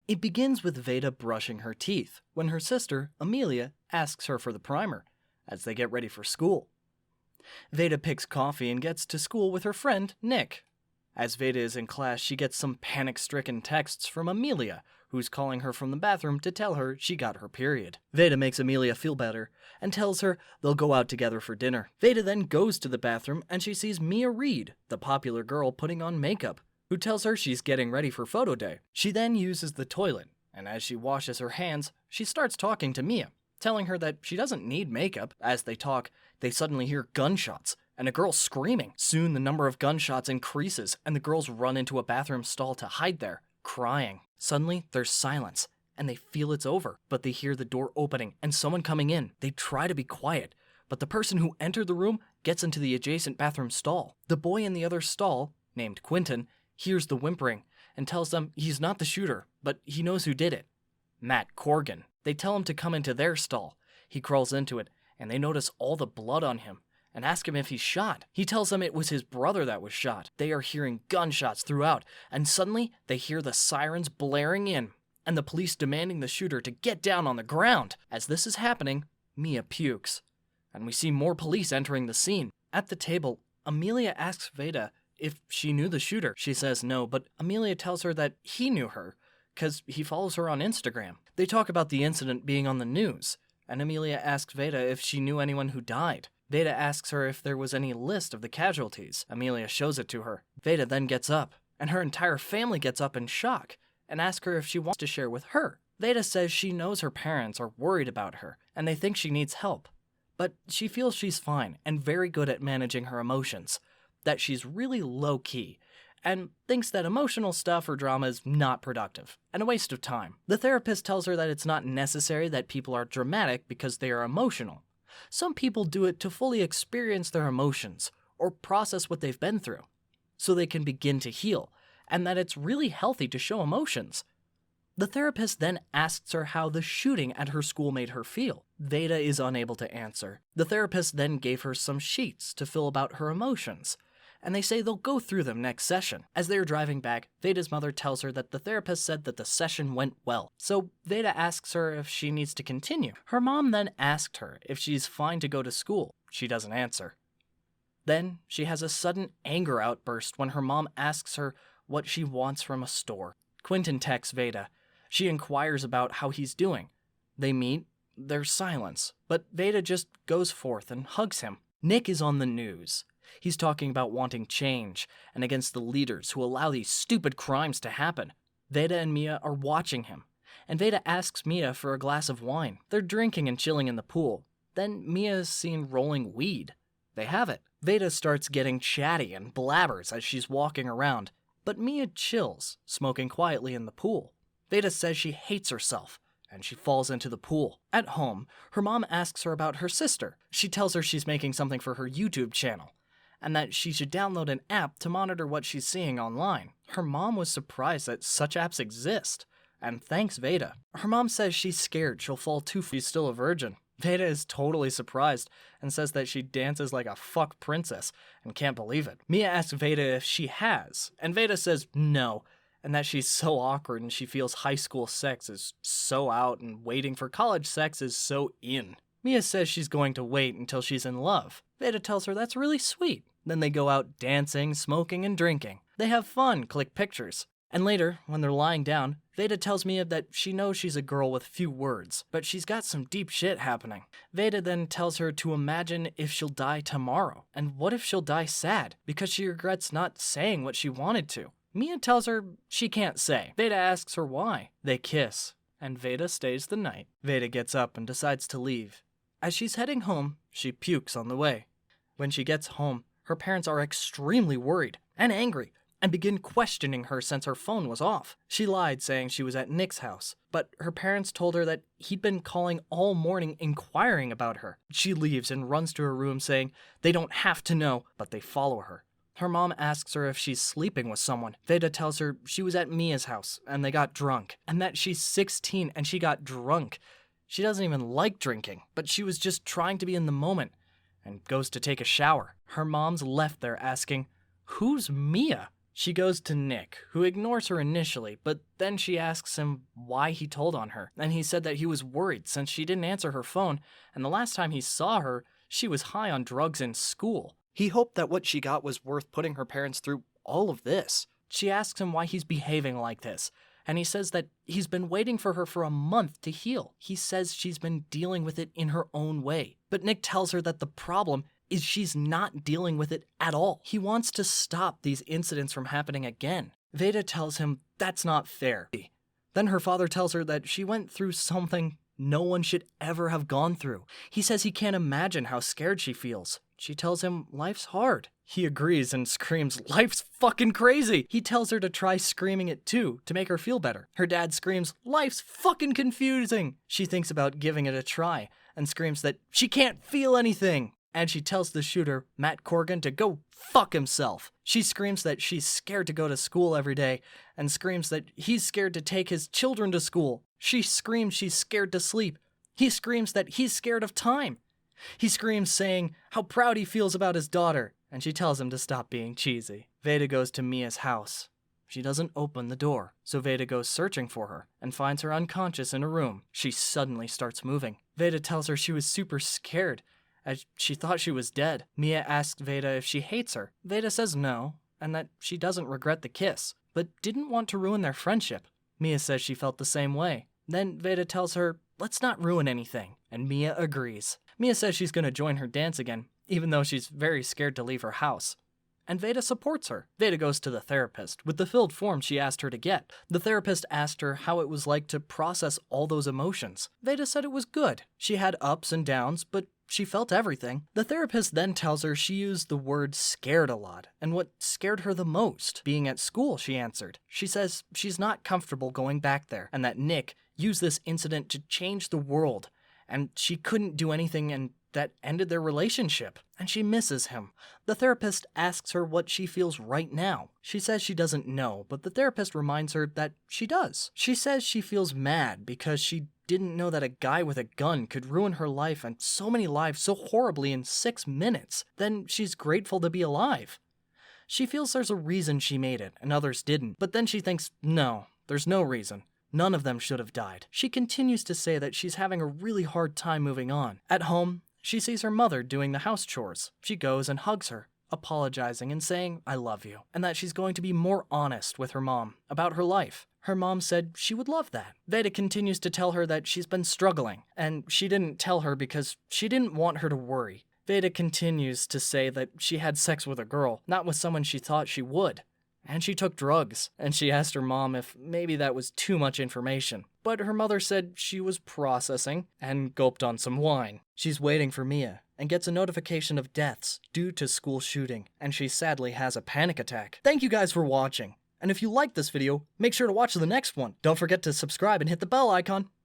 It begins with Vada brushing her teeth when her sister, Amelia, asks her for the primer as they get ready for school. Vada picks coffee and gets to school with her friend, Nick. As Vada is in class, she gets some panic-stricken texts from Amelia, who's calling her from the bathroom to tell her she got her period. Vada makes Amelia feel better and tells her they'll go out together for dinner. Vada then goes to the bathroom and she sees Mia Reed, the popular girl, putting on makeup, who tells her she's getting ready for photo day. She then uses the toilet, and as she washes her hands, she starts talking to Mia, telling her that she doesn't need makeup. As they talk, they suddenly hear gunshots and a girl screaming. Soon the number of gunshots increases and the girls run into a bathroom stall to hide there, crying. Suddenly there's silence and they feel it's over, but they hear the door opening and someone coming in. They try to be quiet, but the person who entered the room gets into the adjacent bathroom stall. The boy in the other stall, named Quinton, hears the whimpering and tells them he's not the shooter, but he knows who did it. Matt Corgan. They tell him to come into their stall. He crawls into it, and they notice all the blood on him and ask him if he's shot. He tells them it was his brother that was shot. They are hearing gunshots throughout, and suddenly they hear the sirens blaring in, and the police demanding the shooter to get down on the ground. As this is happening, Mia pukes, and we see more police entering the scene. At the table, Amelia asks Vada if she knew the shooter. She says no, but Amelia tells her that he knew her, because he follows her on Instagram. They talk about the incident being on the news, and Amelia asks Vada if she knew anyone who died. Vada asks her if there was any list of the casualties. Amelia shows it to her. Vada then gets up, and her entire family gets up in shock, and asks her if she wants to share with her. Vada says she knows her parents are worried about her, and they think she needs help. But she feels she's fine, and very good at managing her emotions, that she's really low-key, and thinks that emotional stuff or drama is not productive, and a waste of time. The therapist tells her that it's not necessary that people are dramatic because they are emotional. Some people do it to fully experience their emotions, or process what they've been through, so they can begin to heal, and that it's really healthy to show emotions. The therapist then asks her how the shooting at her school made her feel. Vada is unable to answer. The therapist then gave her some sheets to fill about her emotions, and they say they'll go through them next session. As they are driving back, Vada's mother tells her that the therapist said that the session went well, so Vada asks her if she needs to continue. Her mom then asked her if she's fine to go to school. She doesn't answer. Then she has a sudden anger outburst when her mom asks her what she wants from a store. Quinton texts Vada. She inquires about how he's doing. They meet, there's silence, but Vada just goes forth and hugs him. Nick is on the news. He's talking about wanting change and against the leaders who allow these stupid crimes to happen. Vada and Mia are watching him, and Vada asks Mia for a glass of wine. They're drinking and chilling in the pool. Then Mia is seen rolling weed. They have it. Vada starts getting chatty and blabbers as she's walking around, but Mia chills, smoking quietly in the pool. Vada says she hates herself, and she falls into the pool. At home, her mom asks her about her sister. She tells her she's making something for her YouTube channel, and that she should download an app to monitor what she's seeing online. Her mom was surprised that such apps exist, and thanks Vada. Her mom says she's scared she'll fall too far. She's still a virgin. Vada is totally surprised and says that she dances like a fuck princess and can't believe it. Mia asks Vada if she has, and Vada says no, and that she's so awkward and she feels high school sex is so out and waiting for college sex is so in. Mia says she's going to wait until she's in love. Vada tells her that's really sweet. Then they go out dancing, smoking, and drinking. They have fun, click pictures. And later, when they're lying down, Vada tells Mia that she knows she's a girl with few words, but she's got some deep shit happening. Vada then tells her to imagine if she'll die tomorrow, and what if she'll die sad, because she regrets not saying what she wanted to. Mia tells her she can't say. Vada asks her why. They kiss, and Vada stays the night. Vada gets up and decides to leave. As she's heading home, she pukes on the way. When she gets home, her parents are extremely worried and angry and begin questioning her since her phone was off. She lied saying she was at Nick's house, but her parents told her that he'd been calling all morning inquiring about her. She leaves and runs to her room saying they don't have to know, but they follow her. Her mom asks her if she's sleeping with someone. Vada tells her she was at Mia's house and they got drunk, and that she's 16 and she got drunk. She doesn't even like drinking, but she was just trying to be in the moment, and goes to take a shower. Her mom's left there asking, "Who's Mia?" She goes to Nick, who ignores her initially, but then she asks him why he told on her, and he said that he was worried since she didn't answer her phone, and the last time he saw her, she was high on drugs in school. He hoped that what she got was worth putting her parents through all of this. She asks him why he's behaving like this, and he says that he's been waiting for her for a month to heal. He says she's been dealing with it in her own way, but Nick tells her that the problem is she's not dealing with it at all. He wants to stop these incidents from happening again. Vada tells him that's not fair. Then her father tells her that she went through something no one should ever have gone through. He says he can't imagine how scared she feels. She tells him life's hard. He agrees and screams, life's fucking crazy. He tells her to try screaming it too, to make her feel better. Her dad screams, life's fucking confusing. She thinks about giving it a try and screams that she can't feel anything. And she tells the shooter, Matt Corgan, to go fuck himself. She screams that she's scared to go to school every day, and screams that he's scared to take his children to school. She screams she's scared to sleep. He screams that he's scared of time. He screams saying how proud he feels about his daughter, and she tells him to stop being cheesy. Vada goes to Mia's house. She doesn't open the door, so Vada goes searching for her and finds her unconscious in a room. She suddenly starts moving. Vada tells her she was super scared, as she thought she was dead. Mia asks Vada if she hates her. Vada says no, and that she doesn't regret the kiss, but didn't want to ruin their friendship. Mia says she felt the same way. Then Vada tells her, let's not ruin anything, and Mia agrees. Mia says she's going to join her dance again, even though she's very scared to leave her house. And Vada supports her. Vada goes to the therapist with the filled form she asked her to get. The therapist asked her how it was like to process all those emotions. Vada said it was good. She had ups and downs, but she felt everything. The therapist then tells her she used the word scared a lot, and what scared her the most. Being at school, she answered. She says she's not comfortable going back there, and that Nick used this incident to change the world, and she couldn't do anything, and that ended their relationship, and she misses him. The therapist asks her what she feels right now. She says she doesn't know, but the therapist reminds her that she does. She says she feels mad because she didn't know that a guy with a gun could ruin her life and so many lives so horribly in 6 minutes. Then she's grateful to be alive. She feels there's a reason she made it, and others didn't, but then she thinks, no, there's no reason. None of them should have died. She continues to say that she's having a really hard time moving on. At home, she sees her mother doing the house chores. She goes and hugs her, apologizing and saying, I love you, and that she's going to be more honest with her mom about her life. Her mom said she would love that. Vada continues to tell her that she's been struggling, and she didn't tell her because she didn't want her to worry. Vada continues to say that she had sex with a girl, not with someone she thought she would. And she took drugs, and she asked her mom if maybe that was too much information. But her mother said she was processing and gulped on some wine. She's waiting for Mia and gets a notification of deaths due to school shooting, and she sadly has a panic attack. Thank you guys for watching, and if you liked this video, make sure to watch the next one. Don't forget to subscribe and hit the bell icon.